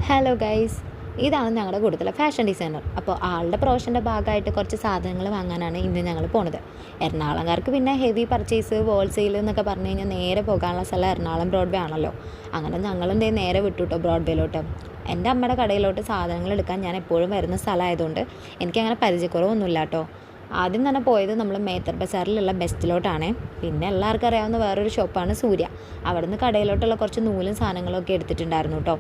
Hello guys, ഇതാണ് ഞങ്ങളുടെ കൂട്ടത്തിലെ ഫാഷൻ ഡിസൈനർ. അപ്പോൾ ആളുടെ പ്രൊഫഷൻ്റെ ഭാഗമായിട്ട് കുറച്ച് സാധനങ്ങൾ വാങ്ങാനാണ് ഇന്ന് ഞങ്ങൾ പോണത്. എറണാകുളംകാർക്ക് പിന്നെ ഹെവി പർച്ചേസ് ഹോൾസെയിൽ എന്നൊക്കെ പറഞ്ഞു കഴിഞ്ഞാൽ നേരെ പോകാനുള്ള സ്ഥലം എറണാകുളം ബ്രോഡ്വേ ആണല്ലോ. അങ്ങനെ ഞങ്ങളെന്തേ നേരെ വിട്ടുട്ടോ ബ്രോഡ്വേയിലോട്ട്. എൻ്റെ അമ്മയുടെ കടയിലോട്ട് സാധനങ്ങൾ എടുക്കാൻ ഞാൻ എപ്പോഴും വരുന്ന സ്ഥലമായതുകൊണ്ട് എനിക്കങ്ങനെ പരിചയക്കുറവൊന്നുമില്ല കേട്ടോ. ആദ്യം തന്നെ പോയത് നമ്മൾ മേത്തർ ബസാറിലുള്ള ബെസ്റ്റിലോട്ടാണ്. പിന്നെ എല്ലാവർക്കും അറിയാവുന്ന വേറൊരു ഷോപ്പാണ് സൂര്യ. അവിടുന്ന് കടയിലോട്ടുള്ള കുറച്ച് നൂലും സാധനങ്ങളൊക്കെ എടുത്തിട്ടുണ്ടായിരുന്നു കേട്ടോ.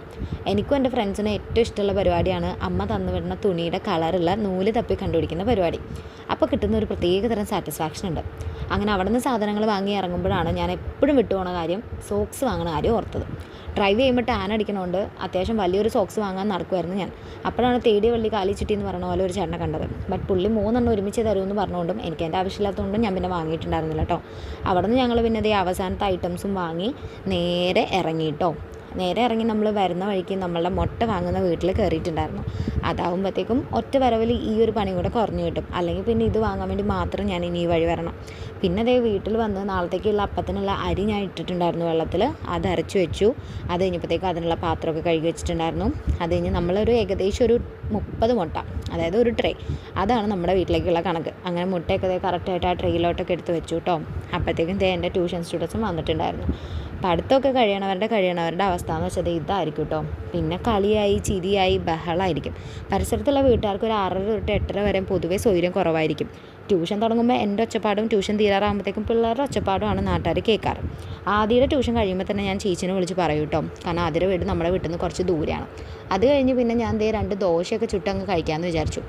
എനിക്കും എൻ്റെ ഫ്രണ്ട്സിനും ഏറ്റവും ഇഷ്ടമുള്ള പരിപാടിയാണ് അമ്മ തന്നു വിടുന്ന തുണിയുടെ കളറുള്ള നൂല് തപ്പി കണ്ടുപിടിക്കുന്ന പരിപാടി. അപ്പോൾ കിട്ടുന്ന ഒരു പ്രത്യേക തരം സാറ്റിസ്ഫാക്ഷൻ ഉണ്ട്. അങ്ങനെ അവിടെ നിന്ന് സാധനങ്ങൾ വാങ്ങി ഇറങ്ങുമ്പോഴാണ് ഞാൻ എപ്പോഴും വിട്ടുപോകുന്ന കാര്യം സോക്സ് വാങ്ങുന്ന കാര്യം ഓർത്തത്. ഡ്രൈവ് ചെയ്യുമ്പോൾ ടാൻ അടിക്കണോണ്ട് അത്യാവശ്യം വലിയൊരു സോക്സ് വാങ്ങാൻ നടക്കുമായിരുന്നു ഞാൻ. അപ്പോഴാണ് തേടി വള്ളി കാലി ചുറ്റി എന്ന് പറഞ്ഞ പോലെ ഒരു ചേട്ടനെ കണ്ടത്. ബട്ട് പുള്ളി 3 ഒരുമിച്ച് തരുമെന്ന് പറഞ്ഞുകൊണ്ടും എനിക്ക് എൻ്റെ ആവശ്യമില്ലാത്തതുകൊണ്ടും ഞാൻ പിന്നെ വാങ്ങിയിട്ടുണ്ടായിരുന്നില്ല കേട്ടോ. അവിടെ നിന്ന് ഞങ്ങൾ പിന്നെ അതേ അവസാനത്തെ ഐറ്റംസും വാങ്ങി നേരെ ഇറങ്ങിയിട്ടോ. നേരെ ഇറങ്ങി നമ്മൾ വരുന്ന വഴിക്ക് നമ്മളുടെ മുട്ട വാങ്ങുന്ന വീട്ടിൽ കയറിയിട്ടുണ്ടായിരുന്നു. അതാവുമ്പോഴത്തേക്കും ഒറ്റ വരവിൽ ഈ ഒരു പണി കൂടെ കുറഞ്ഞു കിട്ടും. അല്ലെങ്കിൽ പിന്നെ ഇത് വാങ്ങാൻ വേണ്ടി മാത്രം ഞാൻ ഇനി ഈ വഴി വരണം. പിന്നെ അതേ വീട്ടിൽ വന്ന് നാളത്തേക്കുള്ള അപ്പത്തിനുള്ള അരി ഞാൻ ഇട്ടിട്ടുണ്ടായിരുന്നു വെള്ളത്തിൽ. അത് അരച്ച് വെച്ചു. അത് കഴിഞ്ഞപ്പോഴത്തേക്കും അതിനുള്ള പാത്രമൊക്കെ കഴുകി വെച്ചിട്ടുണ്ടായിരുന്നു. അത് കഴിഞ്ഞ് നമ്മളൊരു ഏകദേശം ഒരു 30 മുട്ട, അതായത് ഒരു ട്രേ, അതാണ് നമ്മുടെ വീട്ടിലേക്കുള്ള കണക്ക്. അങ്ങനെ മുട്ടയൊക്കെ കറക്റ്റായിട്ട് ആ ട്രേയിലോട്ടൊക്കെ എടുത്ത് വെച്ചു കേട്ടോ. അപ്പോഴത്തേക്കും എൻ്റെ ട്യൂഷൻ സ്റ്റുഡൻസും വന്നിട്ടുണ്ടായിരുന്നു. പഠിത്തമൊക്കെ കഴിയണവരുടെ അവസ്ഥ എന്ന് വെച്ചാൽ ഇതായിരിക്കും കേട്ടോ. പിന്നെ കളിയായി ചിരിയായി ബഹളമായിരിക്കും. പരിസരത്തുള്ള വീട്ടുകാർക്ക് ഒരു 6:30 തൊട്ട് 8:30 വരെ പൊതുവേ സൗകര്യം കുറവായിരിക്കും. ട്യൂഷൻ തുടങ്ങുമ്പോൾ എൻ്റെ ഒച്ചപ്പാടും ട്യൂഷൻ തീരാറാകുമ്പോഴത്തേക്കും പിള്ളേരുടെ ഒച്ചപ്പാടുമാണ് നാട്ടുകാർ കേൾക്കാറ്. ആദ്യയുടെ ട്യൂഷൻ കഴിയുമ്പോൾ തന്നെ ഞാൻ ചേച്ചിനെ വിളിച്ച് പറയും കേട്ടോ. കാരണം ആദ്യയുടെ വീട് നമ്മുടെ വീട്ടിൽ നിന്ന് കുറച്ച് ദൂരെയാണ്. അത് കഴിഞ്ഞ് പിന്നെ ഞാൻ 2 ദോശയൊക്കെ ചുട്ടങ്ങ് കഴിക്കാമെന്ന് വിചാരിച്ചു.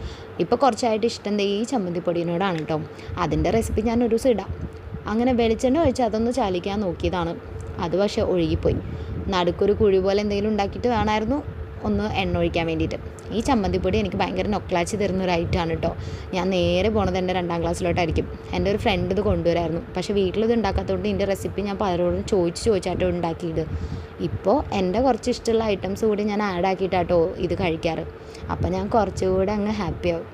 ഇപ്പോൾ കുറച്ചായിട്ട് ഇഷ്ടം ഈ ചമ്മന്തിപ്പൊടിയോടാണ് കേട്ടോ. അതിൻ്റെ റെസിപ്പി ഞാൻ ഒരു ദിവസം ഇടാം. അങ്ങനെ വെളിച്ചെണ്ണ ഒഴിച്ച് അതൊന്ന് ചാലിക്കാൻ നോക്കിയതാണ്. അത് പക്ഷേ ഒഴുകിപ്പോയി. നടുക്കൊരു കുഴി പോലെ എന്തെങ്കിലും ഉണ്ടാക്കിയിട്ട് വേണമായിരുന്നു ഒന്ന് എണ്ണ ഒഴിക്കാൻ വേണ്ടിയിട്ട്. ഈ ചമ്മന്തിപ്പൊടി എനിക്ക് ഭയങ്കര നൊക്ലാച്ചി തരുന്ന ഒരു ഐറ്റമാണ് കേട്ടോ. ഞാൻ നേരെ പോണത് എൻ്റെ 2ാം ക്ലാസ്സിലോട്ടായിരിക്കും. എൻ്റെ ഒരു ഫ്രണ്ട് ഇത് കൊണ്ടുവരായിരുന്നു. പക്ഷേ വീട്ടിലിത് ഉണ്ടാക്കാത്തതുകൊണ്ട് ഇതിൻ്റെ റെസിപ്പി ഞാൻ പലരോടും ചോദിച്ചാട്ടോ ഉണ്ടാക്കിയത്. ഇപ്പോൾ എൻ്റെ കുറച്ച് ഇഷ്ടമുള്ള ഐറ്റംസ് കൂടി ഞാൻ ആഡ് ആക്കിയിട്ടാട്ടോ ഇത് കഴിക്കാറ്. അപ്പോൾ ഞാൻ കുറച്ചുകൂടെ അങ്ങ് ഹാപ്പിയാവും.